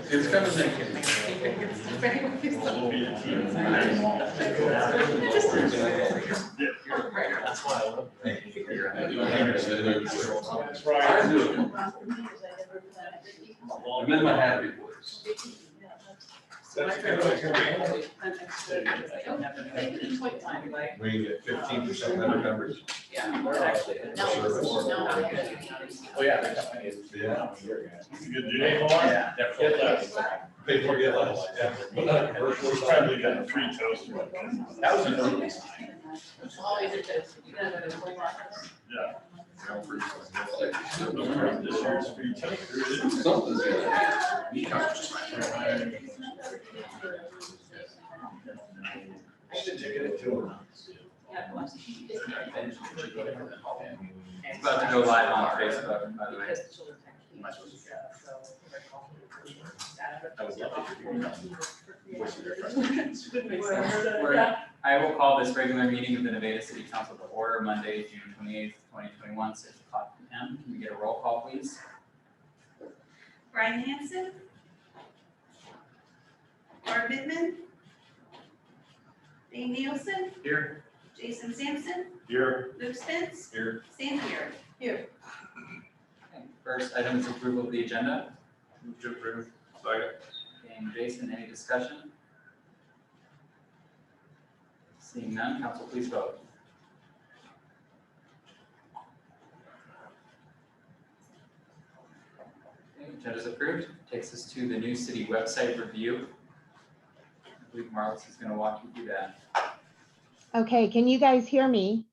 It's kind of like. That's why I love it. That's right. I'm in my happy voice. We get 15% better coverage. Yeah, actually. Oh, yeah. Yeah. Good deal. Yeah. Get less. Pay more, get less. Yeah. But not a commercial. Probably got a free toast. That was a early sign. Yeah. Something's I should take it to her. It's about to go live on Facebook, by the way. I will call this regular meeting of the Nevada City Council to order Monday, June 28th, 2021, 6 o'clock p.m. Can we get a roll call, please? Brian Hanson. Barb Bittman. Dane Nielsen. Here. Jason Sampson. Here. Luke Spence. Here. Sam here. Here. Okay, first item is approval of the agenda. Move to approve. Second. And Jason, any discussion? Seeing none, council, please vote. Okay, agenda is approved. Takes us to the new city website review. I believe Marlis is going to walk you through that. Okay, can you guys hear me?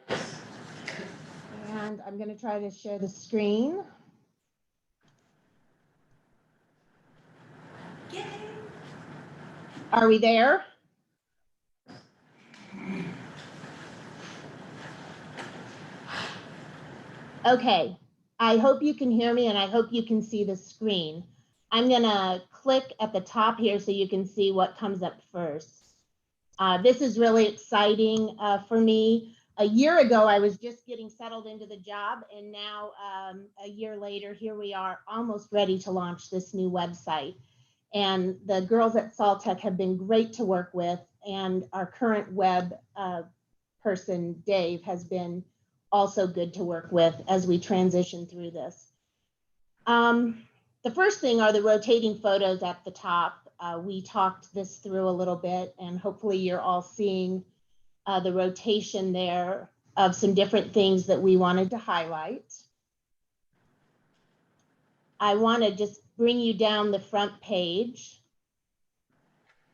And I'm going to try to share the screen. Yay. Are we there? Okay, I hope you can hear me and I hope you can see the screen. I'm going to click at the top here so you can see what comes up first. This is really exciting for me. A year ago, I was just getting settled into the job, and now a year later, here we are almost ready to launch this new website. And the girls at Saltech have been great to work with, and our current web person, Dave, has been also good to work with as we transition through this. The first thing are the rotating photos at the top. We talked this through a little bit, and hopefully you're all seeing the rotation there of some different things that we wanted to highlight. I want to just bring you down the front page.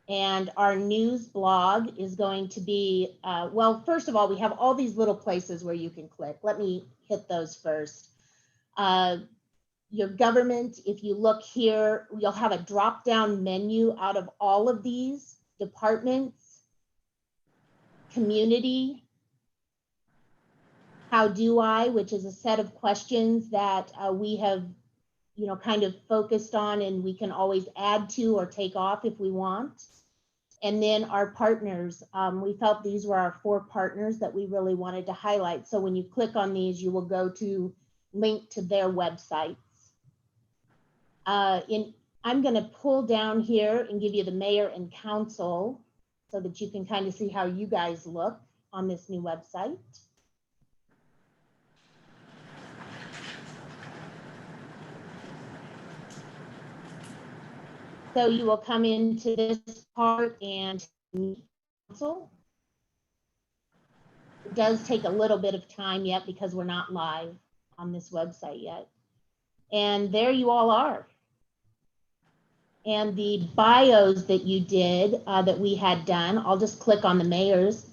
And our news blog is going to be, well, first of all, we have all these little places where you can click. Let me hit those first. Your government, if you look here, you'll have a drop-down menu out of all of these departments, community, how do I, which is a set of questions that we have, kind of focused on, and we can always add to or take off if we want. And then our partners, we felt these were our 4 partners that we really wanted to highlight. So when you click on these, you will go to link to their websites. I'm going to pull down here and give you the mayor and council so that you can kind of see how you guys look on this new website. So you will come into this part and council. It does take a little bit of time yet because we're not live on this website yet. And there you all are. And the bios that you did, that we had done, I'll just click on the mayors.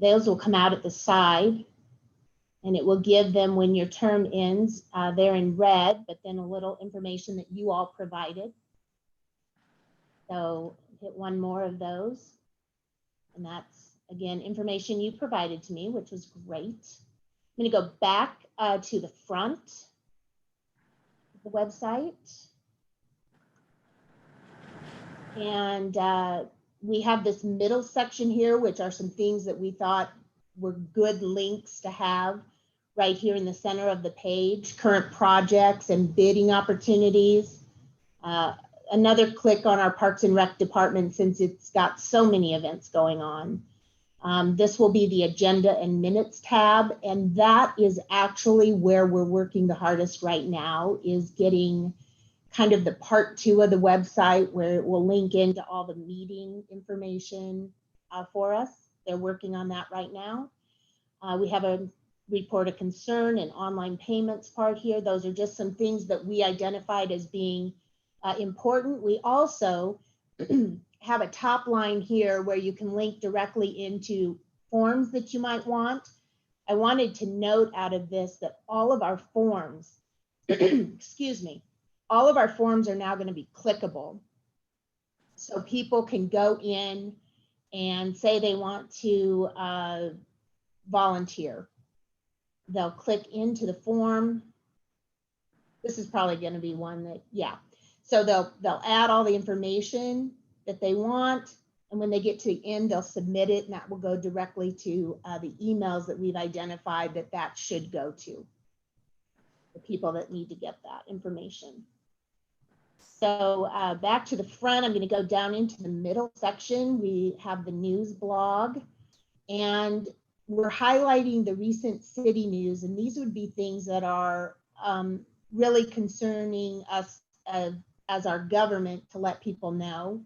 Those will come out at the side, and it will give them when your term ends. They're in red, but then a little information that you all provided. So hit one more of those. And that's, again, information you provided to me, which was great. I'm going to go back to the front of the website. And we have this middle section here, which are some things that we thought were good links to have. right here in the center of the page, current projects and bidding opportunities. Another click on our Parks and Rec department since it's got so many events going on. This will be the agenda and minutes tab, and that is actually where we're working the hardest right now, is getting kind of the part 2 of the website where it will link into all the meeting information for us. They're working on that right now. We have a report of concern and online payments part here. Those are just some things that we identified as being important. We also have a top line here where you can link directly into forms that you might want. I wanted to note out of this that all of our forms, excuse me, all of our forms are now going to be clickable. So people can go in and say they want to volunteer. They'll click into the form. This is probably going to be one that, yeah. So they'll add all the information that they want, and when they get to the end, they'll submit it, and that will go directly to the emails that we've identified that should go to the people that need to get that information. So back to the front, I'm going to go down into the middle section. We have the news blog, and we're highlighting the recent city news, and these would be things that are really concerning us as our government to let people know,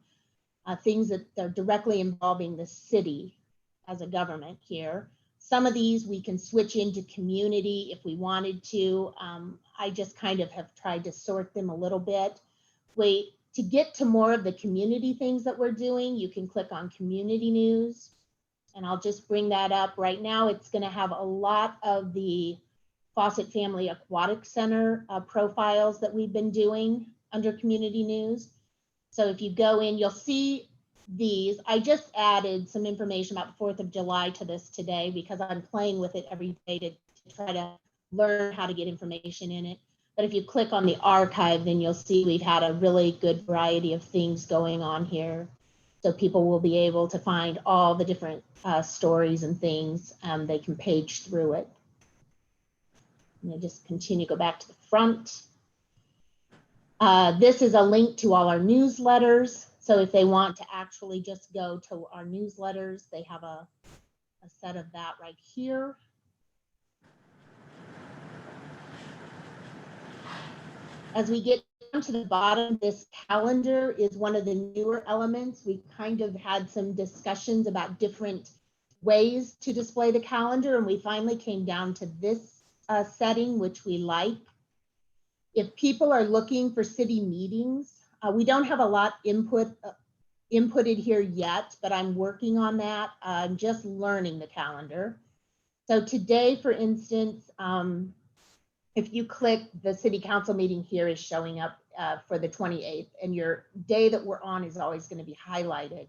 things that are directly involving the city as a government here. Some of these we can switch into community if we wanted to. I just kind of have tried to sort them a little bit. To get to more of the community things that we're doing, you can click on community news, and I'll just bring that up. Right now, it's going to have a lot of the Fawcett Family Aquatic Center profiles that we've been doing under community news. So if you go in, you'll see these. I just added some information about the 4th of July to this today because I'm playing with it every day to try to learn how to get information in it. But if you click on the archive, then you'll see we've had a really good variety of things going on here. So people will be able to find all the different stories and things. They can page through it. And they just continue, go back to the front. This is a link to all our newsletters. So if they want to actually just go to our newsletters, they have a set of that right here. As we get down to the bottom, this calendar is one of the newer elements. We kind of had some discussions about different ways to display the calendar, and we finally came down to this setting, which we like. If people are looking for city meetings, we don't have a lot inputted here yet, but I'm working on that. I'm just learning the calendar. So today, for instance, if you click, the city council meeting here is showing up for the 28th, and your day that we're on is always going to be highlighted.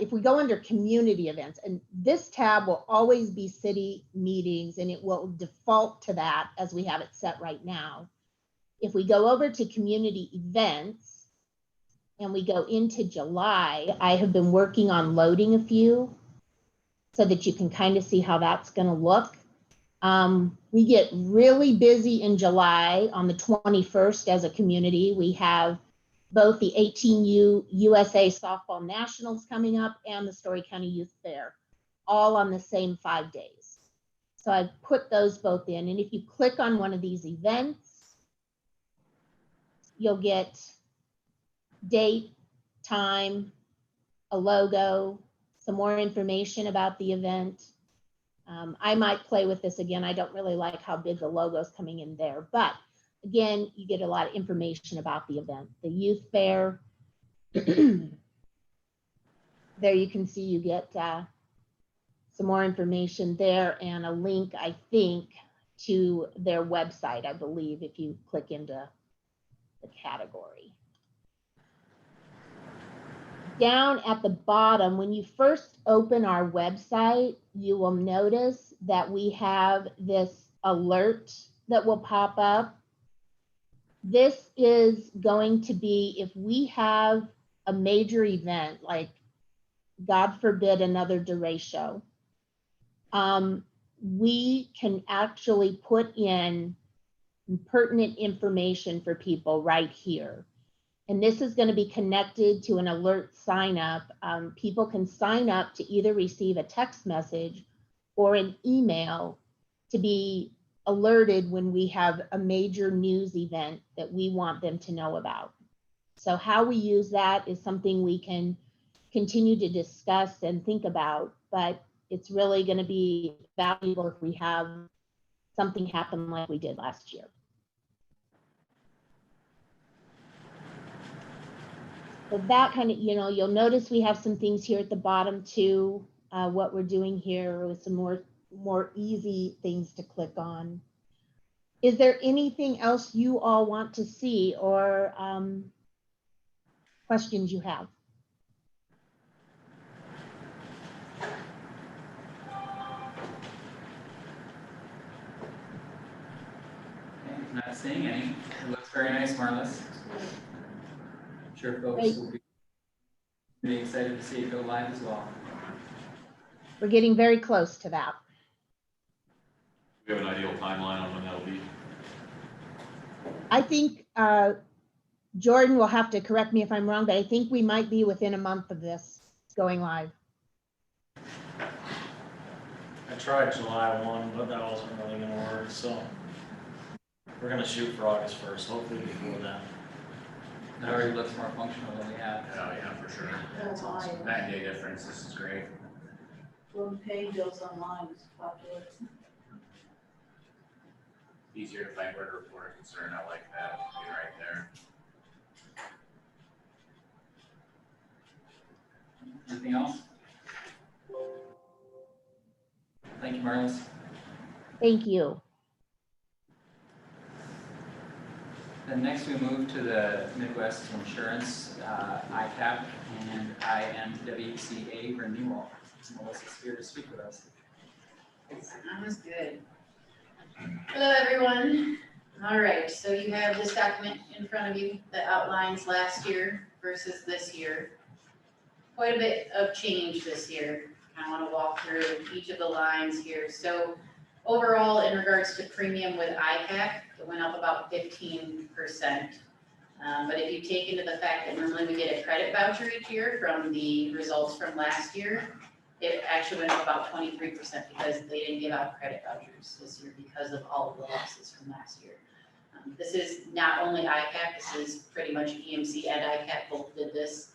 If we go under community events, and this tab will always be city meetings, and it will default to that as we have it set right now. If we go over to community events and we go into July, I have been working on loading a few so that you can kind of see how that's going to look. We get really busy in July on the 21st as a community. We have both the 18U USA Softball Nationals coming up and the Story County Youth Fair, all on the same 5 days. So I've put those both in. And if you click on one of these events, you'll get date, time, a logo, some more information about the event. I might play with this again. I don't really like how big the logo's coming in there, but again, you get a lot of information about the event. The youth fair, there you can see you get some more information there and a link, I think, to their website, I believe, if you click into the category. Down at the bottom, when you first open our website, you will notice that we have this alert that will pop up. This is going to be if we have a major event, like God forbid another derecho. we can actually put in pertinent information for people right here. And this is going to be connected to an alert sign up. People can sign up to either receive a text message or an email to be alerted when we have a major news event that we want them to know about. So how we use that is something we can continue to discuss and think about, but it's really going to be valuable if we have something happen like we did last year. So that kind of, you'll notice we have some things here at the bottom too. What we're doing here with some more easy things to click on. Is there anything else you all want to see or questions you have? Okay, not seeing any. It looks very nice, Marlis. I'm sure folks Great. will be pretty excited to see it go live as well. We're getting very close to that. We have an ideal timeline on when that'll be. I think Jordan will have to correct me if I'm wrong, but I think we might be within a month of this going live. I tried July 1, but that wasn't really gonna work, so we're gonna shoot for August 1st, hopefully before that. It already looks more functional than we have. Yeah, for sure. That's awesome. 9-day difference, this is great. Well, paying bills online is popular. Easier to find where to report a concern, I like that, be right there. Anything else? Thank you, Marlis. Thank you. Then next we move to the Midwest Insurance ICAP and IMWCA renewal. Melissa's here to speak with us. Sounds good. Hello, everyone. All right, so you have this document in front of you that outlines last year versus this year. Quite a bit of change this year. I want to walk through each of the lines here. So overall, in regards to premium with ICAP, it went up about 15%. But if you take into the fact that normally we get a credit voucher each year from the results from last year, it actually went up about 23% because they didn't give out credit vouchers this year because of all of the losses from last year. This is not only ICAP, this is pretty much EMC and ICAP both did this,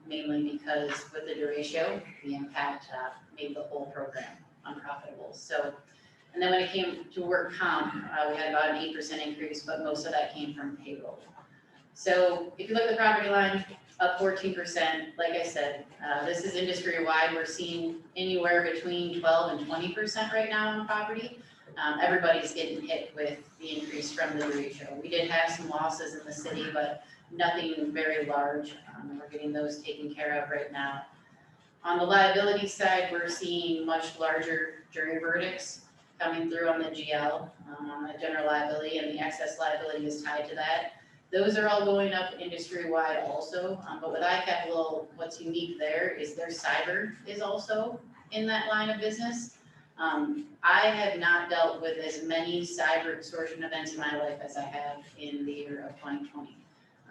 mainly because with the derecho, the impact made the whole program unprofitable. So, and then when it came to work comp, we had about an 8% increase, but most of that came from payroll. So if you look at the property line, up 14%, like I said, this is industry-wide. We're seeing anywhere between 12 and 20% right now on property. Everybody's getting hit with the increase from the derecho. We did have some losses in the city, but nothing very large. We're getting those taken care of right now. On the liability side, we're seeing much larger jury verdicts coming through on the GL, on the general liability, and the excess liability is tied to that. Those are all going up industry-wide also, but with ICAP, what's unique there is their cyber is also in that line of business. I have not dealt with as many cyber extortion events in my life as I have in the year of 2020.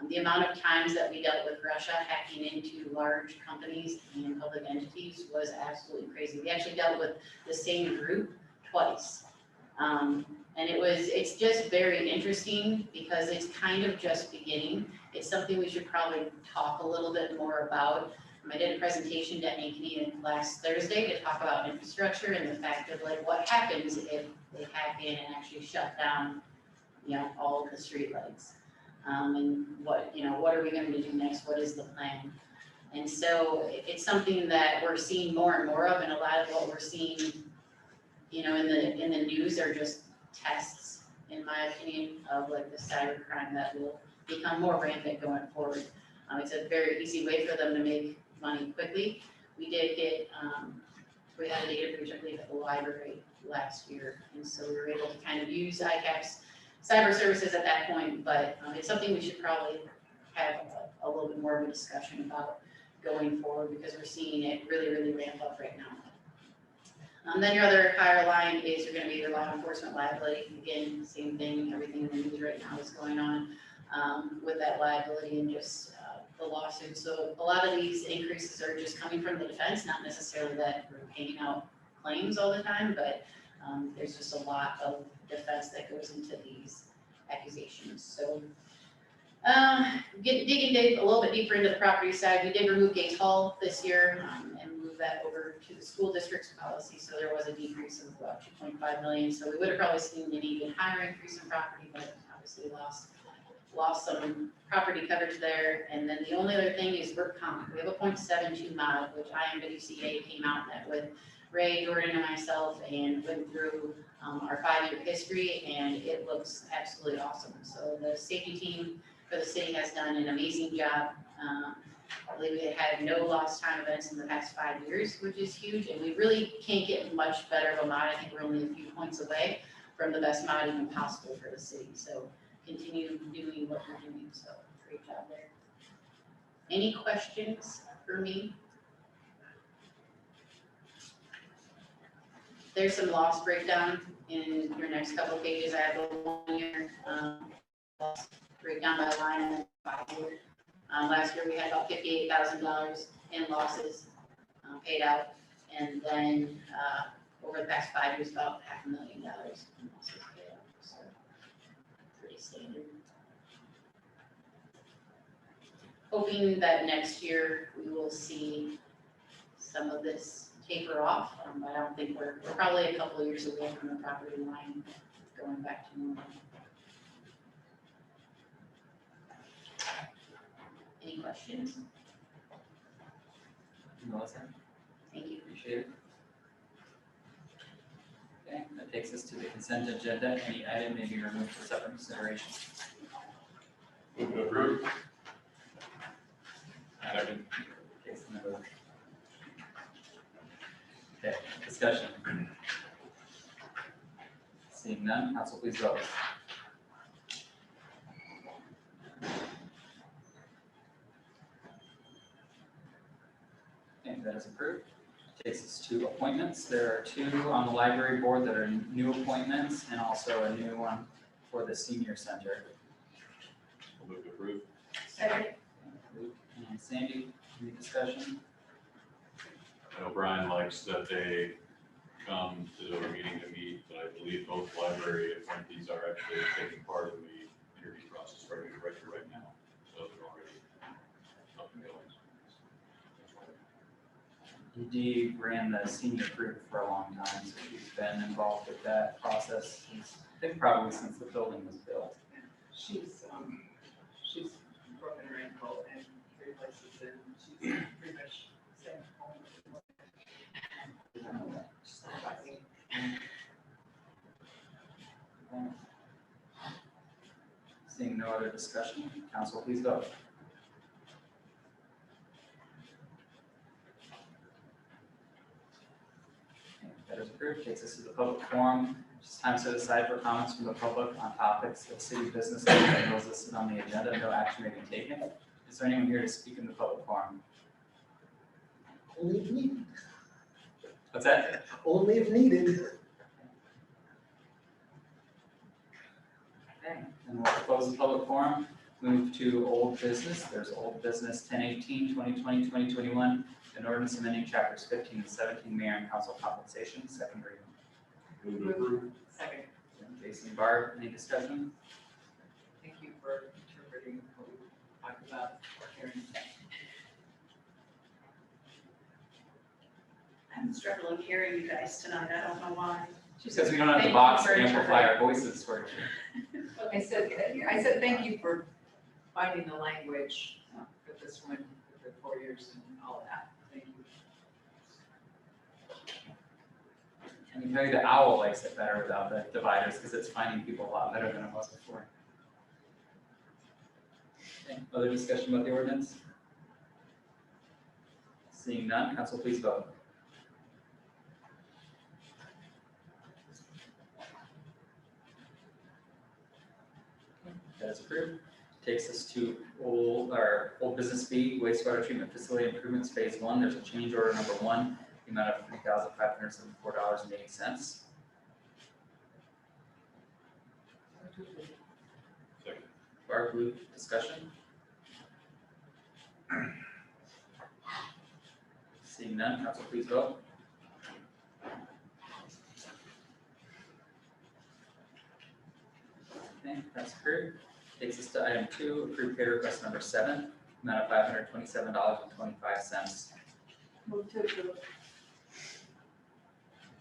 The amount of times that we dealt with Russia hacking into large companies and public entities was absolutely crazy. We actually dealt with the same group twice. And it's just very interesting because it's kind of just beginning. It's something we should probably talk a little bit more about. I did a presentation to NACD last Thursday to talk about infrastructure and the fact of like what happens if they hack in and actually shut down, all of the streetlights. And what are we going to do next? What is the plan? And so it's something that we're seeing more and more of, and a lot of what we're seeing, in the news are just tests, in my opinion, of like the cyber crime that will become more rampant going forward. It's a very easy way for them to make money quickly. We did get, we had a data breach, I believe, at the library last year, and so we were able to kind of use ICAP's cyber services at that point, but it's something we should probably have a little bit more of a discussion about going forward because we're seeing it really, really ramp up right now. Then your other higher line is you're gonna be your law enforcement liability. Again, same thing, everything in the news right now is going on with that liability and just the lawsuit. So a lot of these increases are just coming from the defense, not necessarily that we're paying out claims all the time, but there's just a lot of defense that goes into these accusations. So digging a little bit deeper into the property side, we did remove Gates Hall this year and move that over to the school district's policy. So there was a decrease of about 2.5 million. So we would have probably seen an even higher increase in property, but obviously lost some property coverage there. And then the only other thing is work comp. We have a 0.72 mod, which IMWCA came out that with Ray, Jordan, and myself, and went through our 5-year history, and it looks absolutely awesome. So the safety team for the city has done an amazing job. I believe we had no lost time events in the past 5 years, which is huge, and we really can't get much better of a mod. I think we're only a few points away from the best mod even possible for the city. So continue doing what you're doing, so great job there. Any questions for me? There's some loss breakdown in your next couple of pages. I have a 1-year loss breakdown by line and 5-year. Last year we had about $58,000 in losses paid out, and then over the past 5 years, about $500,000 in losses paid out. So pretty standard. Hoping that next year we will see some of this taper off, but I don't think we're probably a couple of years away from the property line going back to normal. Any questions? Melissa, Thank you. appreciate it. Okay, that takes us to the consent agenda. Any item may be removed for separate consideration. Move to approve. Second. Case number. Okay, discussion. Seeing none, council please vote. Okay, that is approved. Takes us to appointments. There are 2 on the library board that are new appointments and also a new one for the senior center. Move to approve. Second. Luke and Sandy, any discussion? I know Brian likes that they come to our meeting to meet, but I believe both library appointees are actually taking part in the interview process right now. So they're already up and going. Dee ran the senior group for a long time, so she's been involved with that process since, I think probably since the building was built. She's broken her ankle and 3 places, and she's pretty much staying home. She's not fighting. Seeing no other discussion, council please vote. Okay, that is approved. Takes us to the public forum. It's time set aside for comments from the public on topics of city business and those listed on the agenda. No action may be taken. Is there anyone here to speak in the public forum? Only if needed. What's that? Only if needed. Okay, and we'll close the public forum. Move to old business. There's old business 1018, 2020, 2021, an ordinance amending chapters 15 and 17, mayor and council compensation, second reading. Move to approve. Second, Jason and Barb, any discussion? thank you for interpreting what we talked about or hearing. I'm struggling hearing you guys tonight. I don't know why. Because we don't have the Thank you box for to amplify our voices for you. I said thank you for finding the language for this one, for the 4 years and all of that. Thank you. I can tell you the owl likes it better without the dividers because it's finding people a lot better than it was before. Okay, other discussion about the ordinance? Seeing none, council please vote. That is approved. Takes us to old business B, wastewater treatment facility improvements phase 1. There's a change order number 1 the amount of $3,574.80. Second. Barb, Luke, discussion? Seeing none, council please vote. Okay, that's approved. Takes us to item 2, approved pay request number 7, amount of $527.25. Move to approve.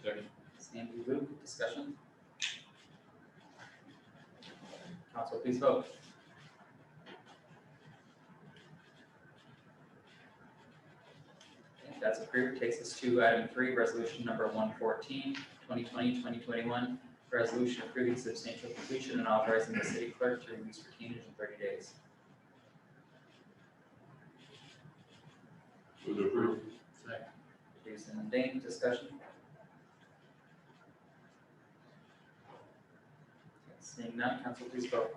Second. Sandy, Luke, discussion? Council please vote. Okay, that's approved. Takes us to item 3, resolution number 114, 2020-2021. Resolution approving substantial completion and authorizing the city clerk to release retainage in 30 days. Move to approve. Second. Jason and Dane, discussion? Okay, seeing none, council please vote.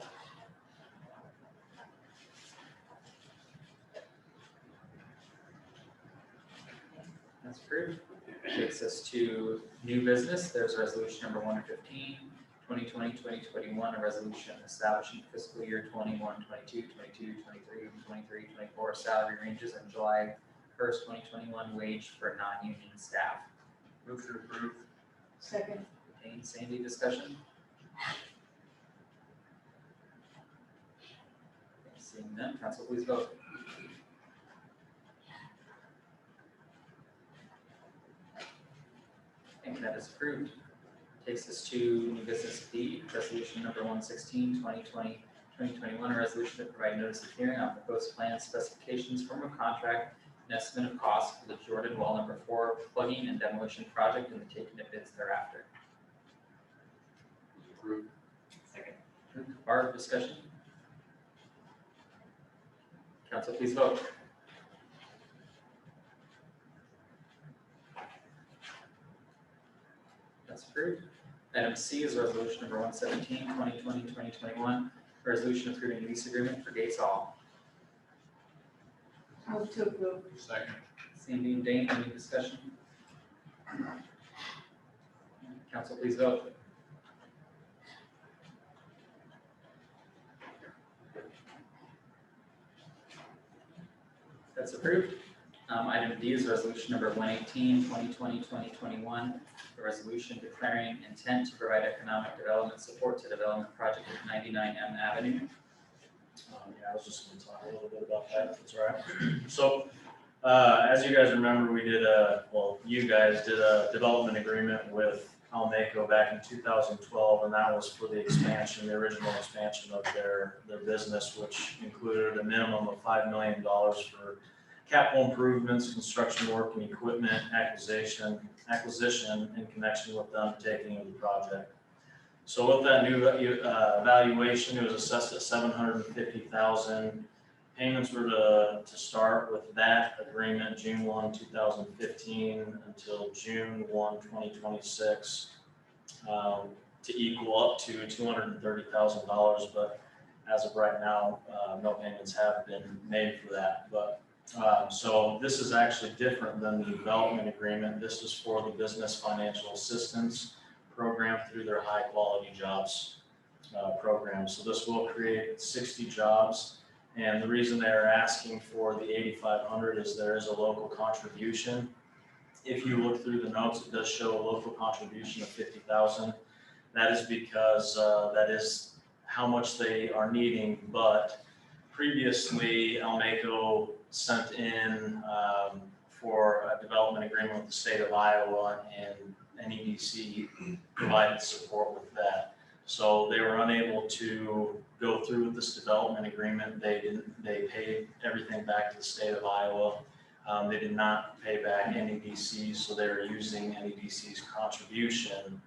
That's approved. Takes us to new business. There's resolution number 115, 2020-2021, a resolution establishing fiscal year 21, 22, 22, 23, 23, 24 salary ranges and July 1st, 2021 wage for non-union staff. Move to approve. Second. Dane, Sandy, discussion? Okay, seeing none, council please vote. And that is approved. Takes us to new business B, resolution number 116, 2021, a resolution to provide notice of hearing on proposed plan specifications, form of contract, and estimate of cost for the Jordan Well number 4 plugging and demolition project and the taking of bids thereafter. Approve. Second. Barb, discussion? Council, please vote. That's approved. Item C is resolution number 117, 2020-2021, resolution approving lease agreement for Gates Hall. Move to approve. Second. Sandy and Dane, any discussion? Council, please vote. That's approved. Item D is resolution number 118, 2020-2021, a resolution declaring intent to provide economic development support to development project at 99 M Avenue. Yeah, I was just gonna talk a little bit about that, if that's all right. So, as you guys remember, you guys did a development agreement with Almaco back in 2012, and that was for the expansion, the original expansion of their business, which included a minimum of $5 million for capital improvements, construction work, and equipment acquisition in connection with the undertaking of the project. So with that new valuation, it was assessed at $750,000. Payments were to start with that agreement June 1, 2015 until June 1, 2026, to equal up to $230,000. But as of right now, no payments have been made for that. But so this is actually different than the development agreement. This is for the business financial assistance program through their high quality jobs program. So this will create 60 jobs. And the reason they're asking for the 8,500 is there is a local contribution. If you look through the notes, it does show a local contribution of 50,000. That is because that is how much they are needing. But previously, Almaco sent in for a development agreement with the state of Iowa, and NEDC provided support with that. So they were unable to go through with this development agreement. They paid everything back to the state of Iowa. They did not pay back NEDC, so they were using NEDC's contribution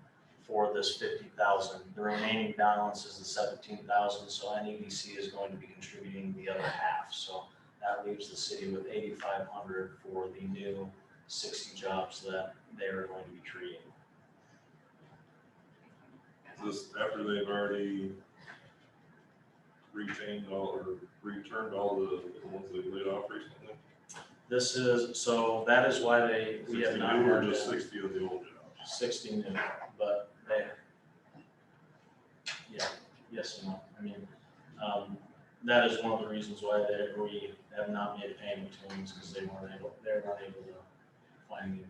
for this 50,000. The remaining balance is the 17,000, so NEDC is going to be contributing the other half. So that leaves the city with 8,500 for the new 60 jobs that they are going to be creating. Is this after they've already returned all the ones they laid off recently? This is, so that is why we have 60 not new or had just that 60 of the old jobs? 60 new, but yes and no. I mean, that is one of the reasons why we have not made a payment to them, because they weren't able to find the.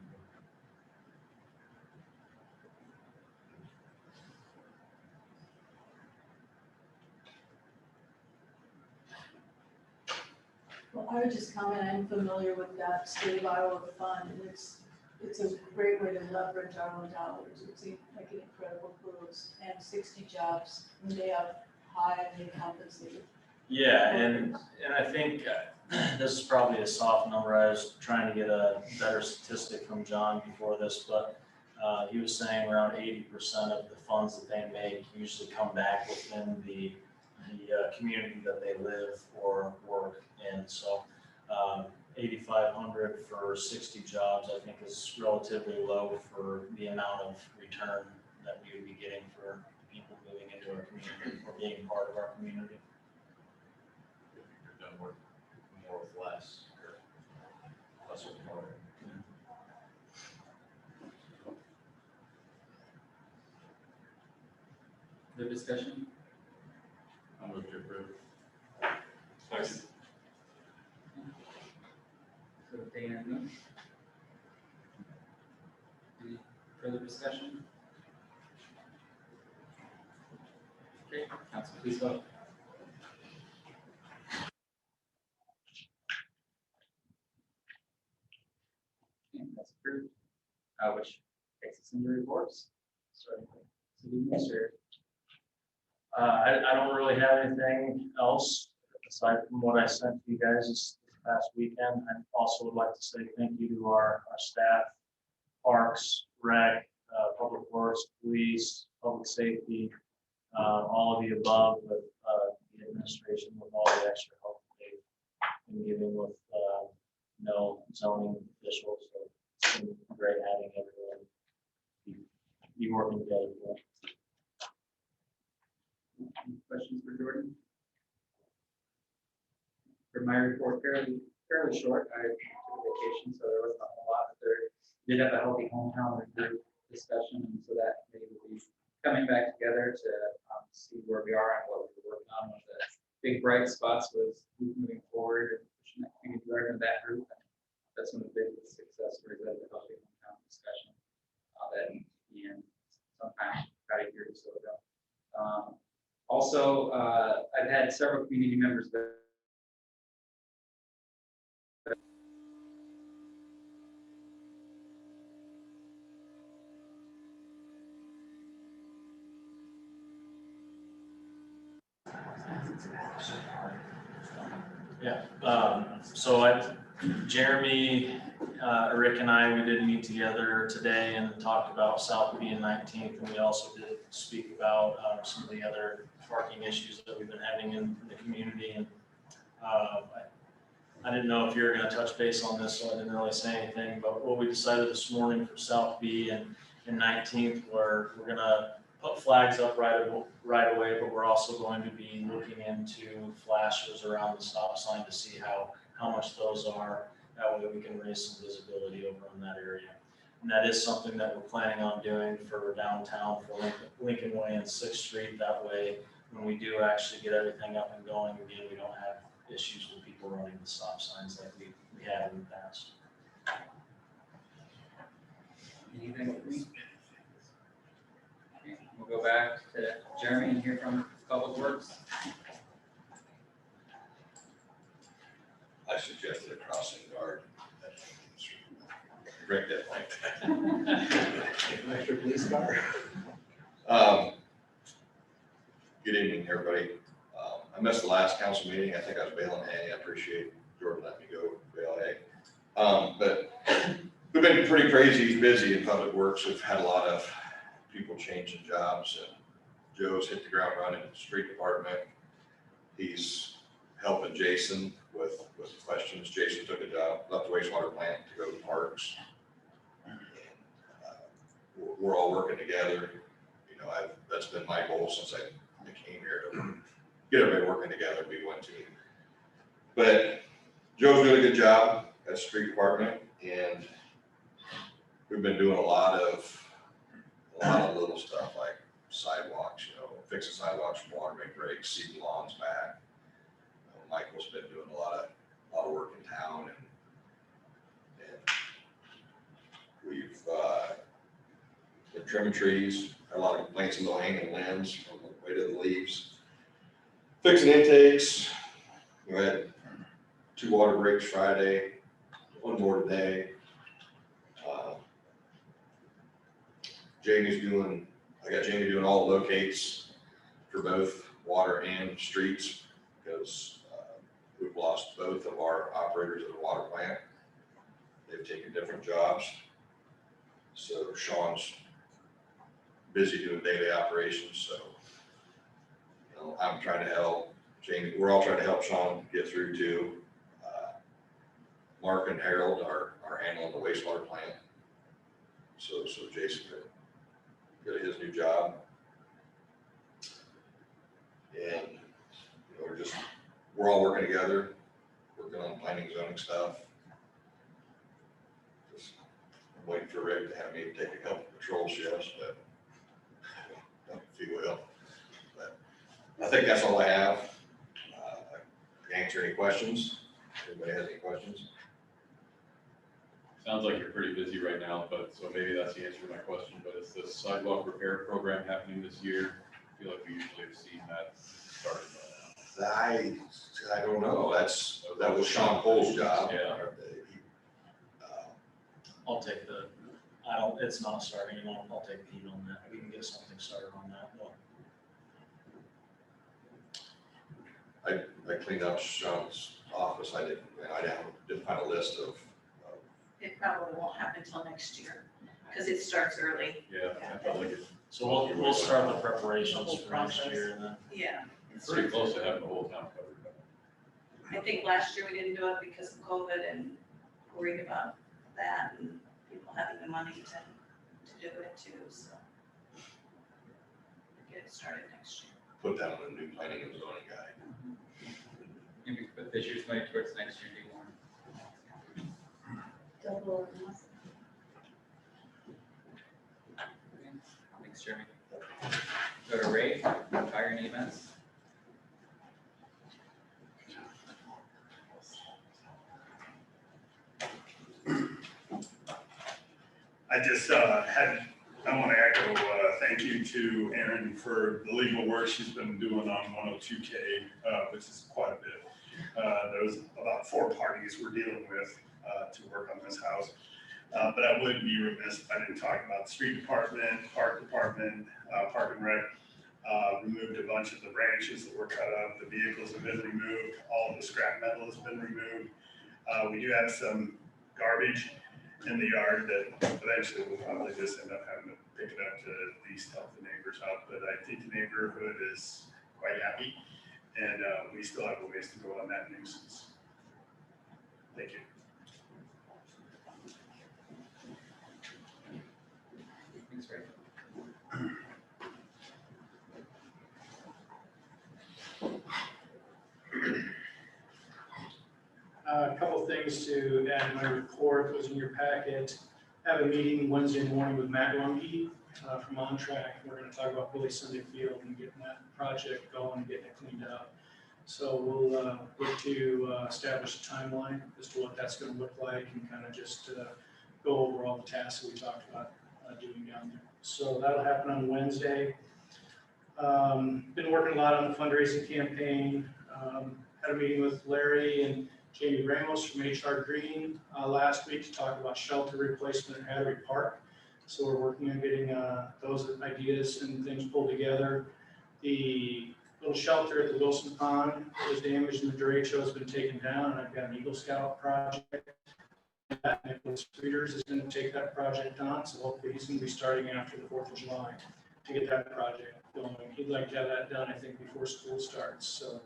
Well, I would just comment, I'm familiar with that state of Iowa fund, and it's a great way to leverage our own dollars. It seems like an incredible boost, and 60 jobs, and they have highly compensated. Yeah, and I think this is probably a soft number. I was trying to get a better statistic from John before this, but he was saying around 80% of the funds that they make usually come back within the community that they live or work in. So 8,500 for 60 jobs, I think, is relatively low for the amount of return that we would be getting for people moving into our community or being part of our community. You've done more with less, or less with more. Other discussion? I'll move to approve. Second. So Dana and me. Any further discussion? Okay, council, please vote. Okay, that's approved. Which takes us into reports. Sorry, city administrator. I don't really have anything else aside from what I sent to you guys this past weekend. I also would like to say thank you to our staff, parks, rec, public works, police, public safety, all of the above, with the administration, with all the extra help they've been giving with zoning officials. So it's been great having everyone be working together. Any questions for Jordan? For my report, fairly short. I took a vacation, so there wasn't a whole lot. There did have a healthy hometown group discussion, and so that maybe will be coming back together to see where we are and what we're working on. One of the big bright spots was moving forward and pushing that community garden in that group. And that's one of the big success stories of the healthy hometown discussion that began sometime about a year or so ago. Also, I've had several community members that Yeah, Jeremy, Rick and I, we did meet together today and talked about South B and 19th, and we also did speak about some of the other parking issues that we've been having in the community. And I didn't know if you were going to touch base on this, so I didn't really say anything, but what we decided this morning for South B and 19th, we're going to put flags up right away, but we're also going to be looking into flashers around the stop sign to see how much those are. That way we can raise some visibility over in that area. And that is something that we're planning on doing for downtown, for Lincoln Way and 6th Street. That way, when we do actually get everything up and going again, we don't have issues with people running the stop signs like we have in the past. anything for me? Okay, we'll go back to Jeremy and hear from Public Works. I suggested a crossing guard. Rick didn't like that. Extra police car. Good evening, everybody. I missed the last council meeting. I think I was bailing hay. I appreciate Jordan letting me go bail hay. But we've been pretty crazy busy in Public Works. We've had a lot of people changing jobs, and Joe's hit the ground running in the street department. He's helping Jason with questions. Jason took a job, left the wastewater plant to go to parks. And, we're all working together. You know, that's been my goal since I came here, to get everybody working together, be one team. But Joe's doing a good job. at street department, and we've been doing a lot of little stuff like sidewalks, fixing sidewalks, water main breaks, seeding lawns back. Michael's been doing a lot of work in town, and we've been trimming trees, had a lot of complaints of low hanging limbs from the weight of the leaves. Fixing intakes, we had 2 water breaks Friday, 1 more today. I got Jamie doing all the locates for both water and streets, because we've lost both of our operators at the water plant. They've taken different jobs. So Sean's busy doing daily operations, so I'm trying to help Jamie. We're all trying to help Sean get through to Mark and Harold are handling the wastewater plant. So Jason could go to his new job. And we're all working together, working on planning, zoning stuff. Just waiting for Rick to have me take a couple patrol shifts, but if he will. But I think that's all I have. I can answer any questions. Anybody has any questions? Sounds like you're pretty busy right now, but so maybe that's the answer to my question, but is the sidewalk repair program happening this year? I feel like we usually have seen that started by now. I don't know. That was Sean Cole's job. Yeah. I'll take it's not starting, I'll take the heat on that. We can get something started on that. I cleaned up Sean's office. I didn't find a list of. It probably won't happen until next year, because it starts early. Yeah, I felt like it's So we'll start the preparations for next year and then. Yeah. pretty close to having the whole town covered. I think last year we didn't do it because of COVID and worried about that and people having the money to do it too, so. Get it started next year. Put that on the new planning and zoning guide. Maybe put this year's money towards next year, do you want? Double. Thanks, Jeremy. Go to Ray, fire and events. I want to echo thank you to Erin for the legal work she's been doing on 102K, which is quite a bit. There's about 4 parties we're dealing with to work on this house. But I would be remiss if I didn't talk about the street department, park department, park and rec. Removed a bunch of the branches that were cut up. The vehicles have been removed. All of the scrap metal has been removed. We do have some garbage in the yard that eventually we'll probably just end up having to pick it up to at least help the neighbors out. But I think the neighborhood is quite happy, and we still have a ways to go on that nuisance. Thank you. Thanks, Ray. A couple things to add in my report was in your packet. I have a meeting Wednesday morning with Matt Lungi from On Track. We're going to talk about Billy Sunday Field and getting that project going and getting it cleaned up. So we'll look to establish a timeline as to what that's going to look like and kind of just go over all the tasks that we talked about doing down there. So that'll happen on Wednesday. Been working a lot on the fundraising campaign. Had a meeting with Larry and Jamie Ramos from HR Green last week to talk about shelter replacement at Hattery Park. So we're working on getting those ideas and things pulled together. The little shelter at the Wilson Pond was damaged and the derecho has been taken down, and I've got an Eagle Scout project. Nicholas Readers is going to take that project on, so hopefully he's going to be starting after the 4th of July to get that project going. He'd like to have that done, I think, before school starts. So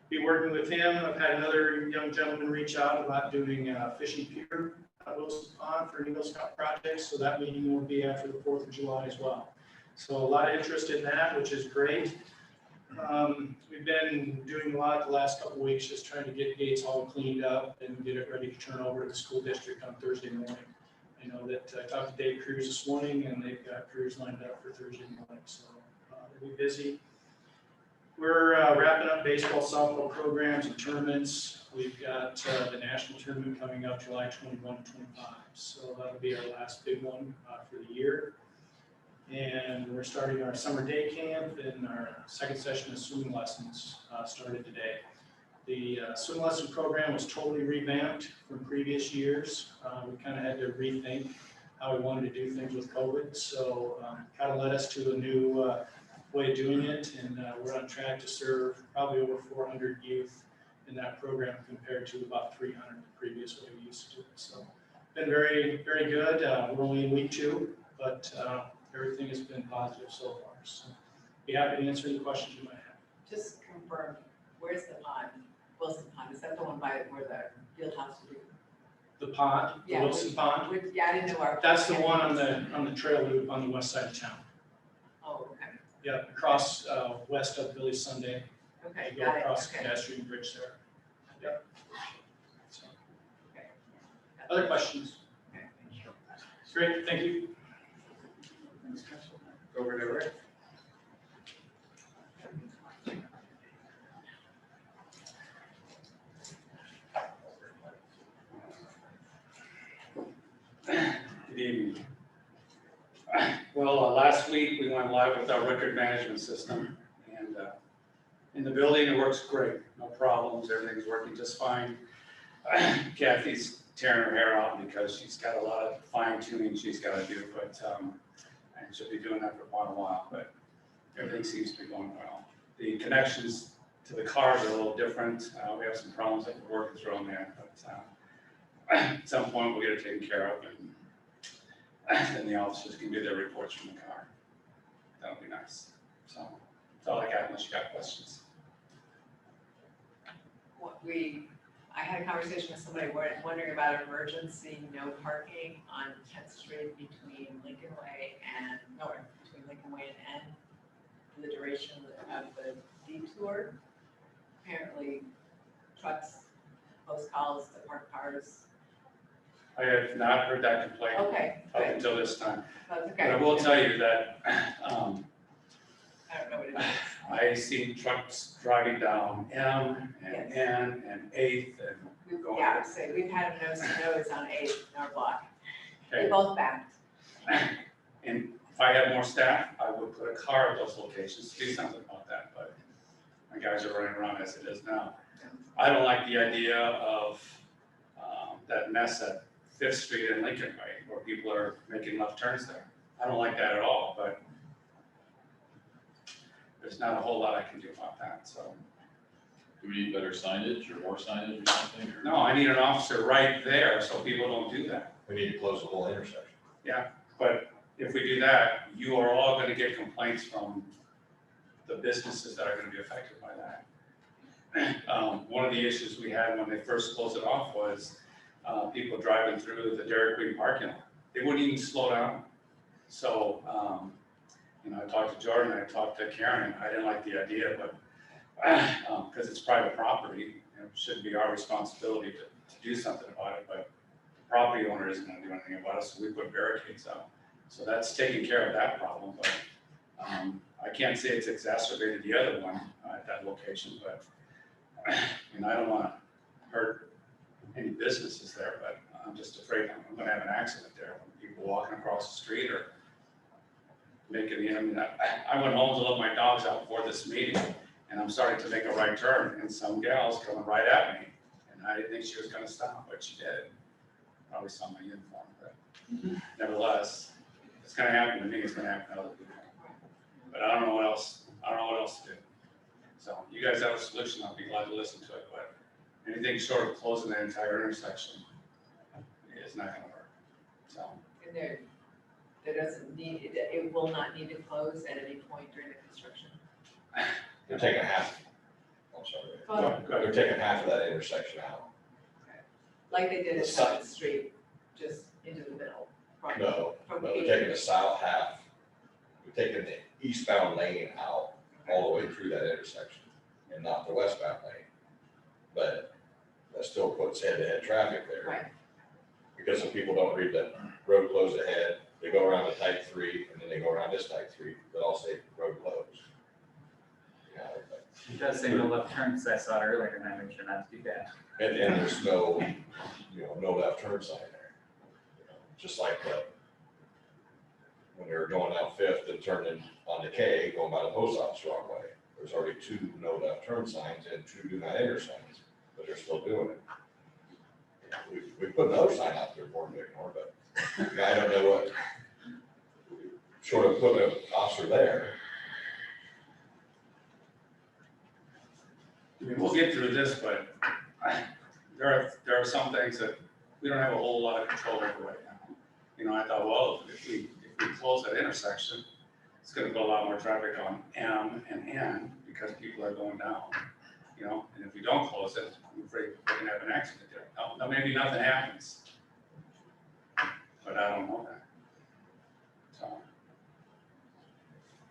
be working with him. I've had another young gentleman reach out about doing a fishing pier at Wilson Pond for an Eagle Scout project, so that meeting will be after the 4th of July as well. So a lot of interest in that, which is great. We've been doing a lot the last couple weeks, just trying to get gates all cleaned up and get it ready to turn over to the school district on Thursday morning. I know that I talked to Dave Cruz this morning, and they've got crews lined up for Thursday morning, so they'll be busy. We're wrapping up baseball, softball programs and tournaments. We've got the national tournament coming up July 21 to 25, so that'll be our last big one for the year. And we're starting our summer day camp, and our second session of swimming lessons started today. The swim lesson program was totally revamped from previous years. We kind of had to rethink how we wanted to do things with COVID, so kind of led us to a new way of doing it, and we're on track to serve probably over 400 youth in that program compared to about 300 the previous way we used to do it. So been very, very good. We're only in week 2, but everything has been positive so far. So be happy to answer any questions you might have. Just confirm, where's the pond? Wilson Pond, is that the one by where the field house would be? The pond, the Yeah. Wilson Pond, Yeah, I didn't know our. that's the one on the trail loop on the west side of town. Oh, okay, Yeah, across west of Billy Sunday. okay, You go got it, across the okay. pedestrian bridge there. Yep. So, Okay. other questions? Okay, thank you. Great, thank you. Go over to Rick. Good evening. Well, last week we went live with our record management system, and in the building it works great, no problems, everything's working just fine. Kathy's tearing her hair out because she's got a lot of fine tuning she's got to do, but and she'll be doing that for quite a while, but everything seems to be going well. The connections to the cars are a little different. We have some problems that we're working through on there, but at some point we'll get it taken care of, and then the officers can get their reports from the car. That'll be nice. So that's all I got unless you got questions. I had a conversation with somebody wondering about emergency no parking on 10th Street between Lincoln Way and for the duration of the detour. Apparently trucks, post calls to park cars. I have not heard that complaint Okay, up good. until this time. That's But okay. I will tell you that I don't know what it is. I see trucks driving down M and N and 8th and going. Yeah, so we've had a nose on 8th in our block. They Okay. both backed. And if I had more staff, I would put a car at those locations to do something about that, but my guys are running around as it is now. I don't like the idea of that mess at 5th Street and Lincoln Way, where people are making left turns there. I don't like that at all, but there's not a whole lot I can do about that, so. Do we need better signage or more signage or something? Or- No, I need an officer right there so people don't do that. We need to close the whole intersection. But if we do that, you are all gonna get complaints from the businesses that are gonna be affected by that. One of the issues we had when they first closed it off was people driving through the Dairy Queen parking lot. They wouldn't even slow down. So, I talked to Jordan, I talked to Karen, I didn't like the idea, but because it's private property, it shouldn't be our responsibility to do something about it, but the property owner isn't gonna do anything about it, so we put barricades up. So that's taking care of that problem, but I can't say it's exacerbated the other one at that location, but I don't wanna hurt any businesses there, but I'm just afraid I'm gonna have an accident there when people walking across the street or making the, I went home to let my dogs out before this meeting, and I'm starting to make a right turn, and some gal's coming right at me, and I didn't think she was gonna stop, but she did. Probably saw my uniform, but nevertheless, it's gonna happen to me, it's gonna happen to other people. But I don't know what else to do. So you guys have a solution, I'll be glad to listen to it, but anything short of closing the entire intersection is not gonna work, so. And there doesn't need, it will not need to close at any point during the construction. They're taking half, I'm sorry, they're taking half of that intersection out. Like they did The at side. 7th Street, just into the middle. from- No, from they're Katy. taking the south half, they're taking the eastbound lane out all the way through that intersection and not the westbound lane. But that still puts head-to-head traffic there. Right. Because some people don't read that road closed ahead, they go around the type 3 and then they go around this type 3, but I'll say road closed. You know, It does say no left turn, because I saw it earlier and I made sure not to do that. and there's no, no left turn sign there. Just like when they were going out Fifth and turning on the K, going by the post office wrong way. There's already 2 no left turn signs and 2 do not enter signs, but they're still doing it. We put another sign out there for them to ignore, but I don't know what, short of putting an officer there. I mean, we'll get through this, but there are some things that we don't have a whole lot of control over right now. I thought, well, if we close that intersection, it's gonna go a lot more traffic on M and N because people are going down, and if we don't close it, I'm afraid we're gonna have an accident there. Now, maybe nothing happens, but I don't know that.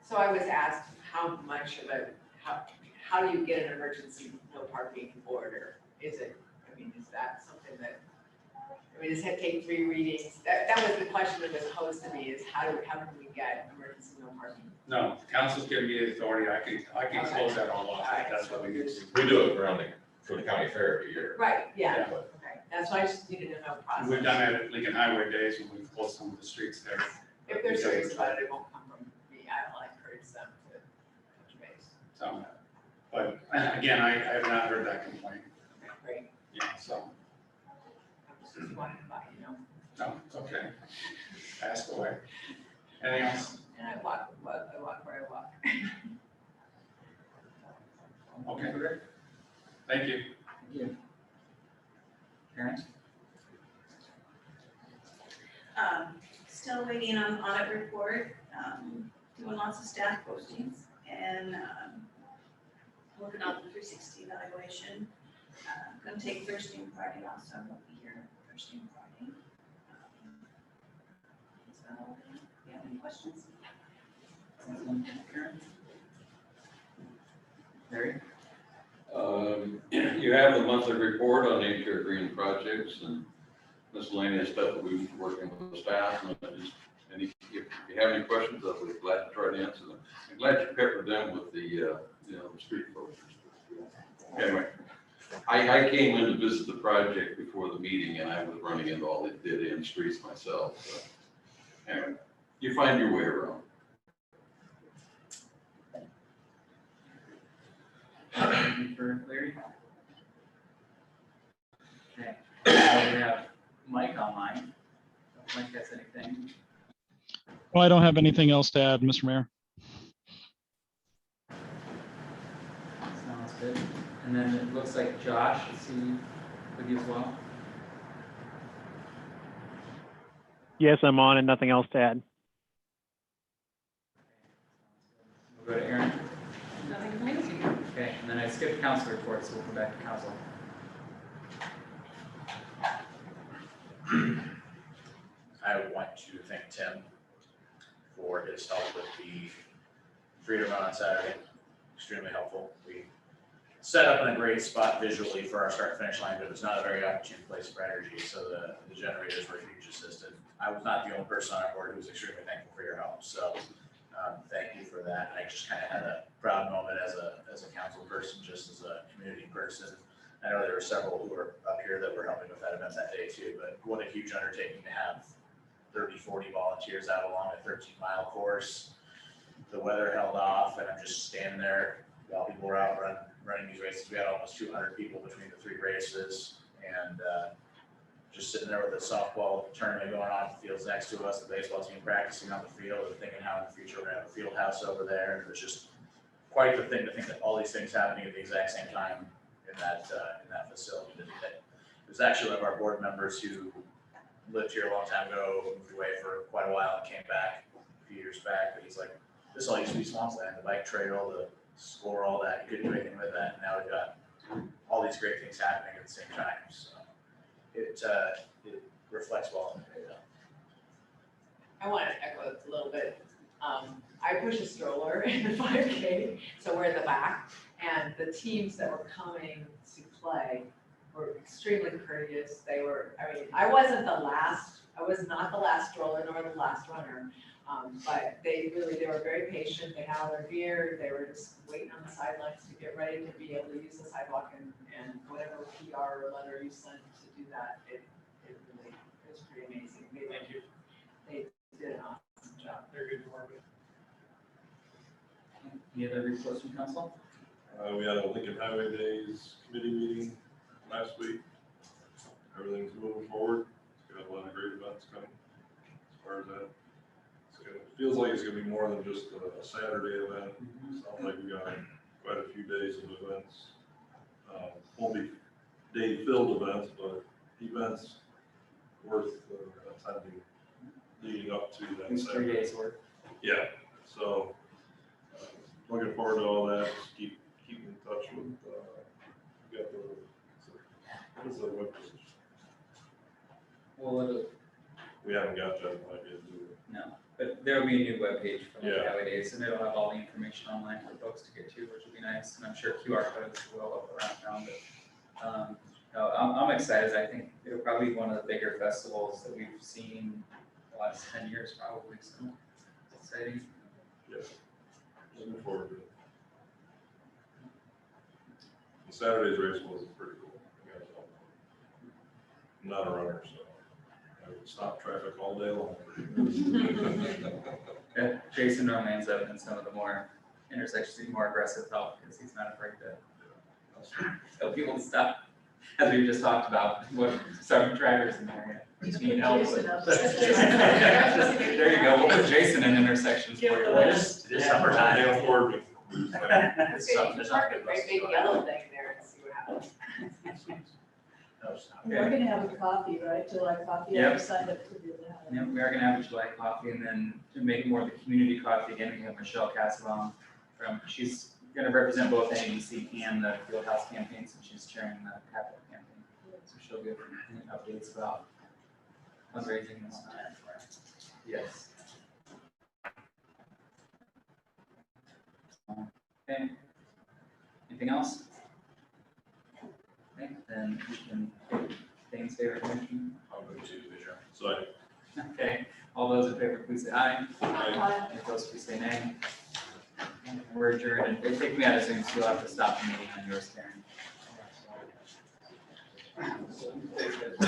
So I was asked how much of how do you get an emergency no parking order? Is that something that, does it take 3 readings? That was the question that was posed to me, is how can we get emergency no parking? No, the council's giving me the authority, I can Okay. close that all off, All right. that's what we need to do. We do it around for the county fair every year. Right, yeah, Yeah. okay, that's why I just needed to know process. We've done that at Lincoln Highway Days when we've closed some of the streets there. If they're serious about it, it won't come from me, I'll encourage them to touch base. So, but again, I have not heard that complaint, Okay, great, so, I was just wondering about, no, it's okay. Ask away. Anything else? and I walk where I walk. Okay, thank you. Thank you. Karen? Still waiting on audit report, doing lots of staff postings and working on the 360 evaluation. Gonna take Thursday and Friday off, so I won't be here Thursday and Friday. So, do you have any questions? Karen? Larry? You have the monthly report on each of your green projects and miscellaneous stuff that we've been working with the staff. And if you have any questions, I'll be glad to try to answer them. I'm glad you peppered them with the street closures. Anyway, I came in to visit the project before the meeting and I was running into all the dead-end streets myself. So anyway, you find your way around. Anything for Larry? Okay, we have Mike online. If Mike has anything. Well, I don't have anything else to add, Mr. Mayor. Sounds good. And then it looks like Josh, is he with you as well? Yes, I'm on and nothing else to add. We'll go to Aaron. Nothing for me to see. Okay, and then I skipped council reports, so we'll come back to council. I want to thank Tim for his help with the freedom run on Saturday. Extremely helpful. We set up in a great spot visually for our start finish line, but it was not a very opportune place for energy, so the generators were a huge assistance. I was not the only person on our board who was extremely thankful for your help, so thank you for that. I just kind of had a proud moment as a council person, just as a community person. I know there were several who were up here that were helping with that event that day too, but what a huge undertaking to have 30, 40 volunteers out along a 13-mile course. The weather held off and I'm just standing there while people were out running these races. We had almost 200 people between the 3 races and just sitting there with the softball tournament going on at the fields next to us, the baseball team practicing on the field and thinking how in the future we're gonna have a field house over there. And it was just quite the thing to think that all these things happening at the exact same time in that facility. It was actually one of our board members who lived here a long time ago, moved away for quite a while and came back a few years back, but he's like, this all used to be swampland, the bike trail, the score, all that, you couldn't do anything with that, and now we've got all these great things happening at the same time, so it reflects well on the data. I want to echo it a little bit. I push a stroller in the 5K, so we're at the back. And the teams that were coming to play were extremely courteous. They were, I mean, I was not the last stroller nor the last runner. But they were very patient. They had all their gear. They were just waiting on the sidelines to get ready to be able to use the sidewalk and whatever PR or letter you sent to do that. It was pretty amazing. Thank you. They did an awesome job. Very good department. Any other reports from council? We had a Lincoln Highway Days committee meeting last week. Everything's moving forward. Got a lot of great events coming as far as that. It feels like it's gonna be more than just a Saturday event. Sounds like we got quite a few days of events. Won't be day-filled events, but events worth attending leading up to that. At least 3 days worth. Yeah, so looking forward to all that. Just keep in touch with, we got what is the web page? Well, We haven't got that quite yet, do we? no, but there'll be a new webpage for the Yeah. Highway Days, and it'll have all the information online for folks to get to, which will be nice, and I'm sure QR codes will up around town, but, no, I'm excited. I think it'll probably be one of the bigger festivals that we've seen the last 10 years, probably, so it's exciting. Yeah. Looking forward to it. The Saturday's race was pretty cool. I'm not a runner, so I would stop traffic all day long. Yeah, Jason normally ends up in some of the more intersections, he's more aggressive help, because he's not afraid to tell people to stop. As we just talked about, what some drivers in there, just need help. Jason up. There you go, we'll put Jason in intersections for you. This summertime. Can't afford me. It's not a great big yellow thing there and see what happens. We're gonna have a coffee, right, July coffee, Yep. I signed up to do that. Yeah, we are gonna have a July coffee, and then to make it more of the community coffee, again, we have Michelle Casabon she's gonna represent both NABC and the Fieldhouse campaign, since she's chairing the capital campaign. So she'll give updates about fundraising and stuff. Yes. Okay. Anything else? Okay, then we can take Dane's favorite motion. I'll move to adjourn. So Okay, all those in favor, please say aye. Aye. Any opposed, please say nay. We're adjourned, and take me out of Zoom, so you'll have to stop the meeting on yours, Karen.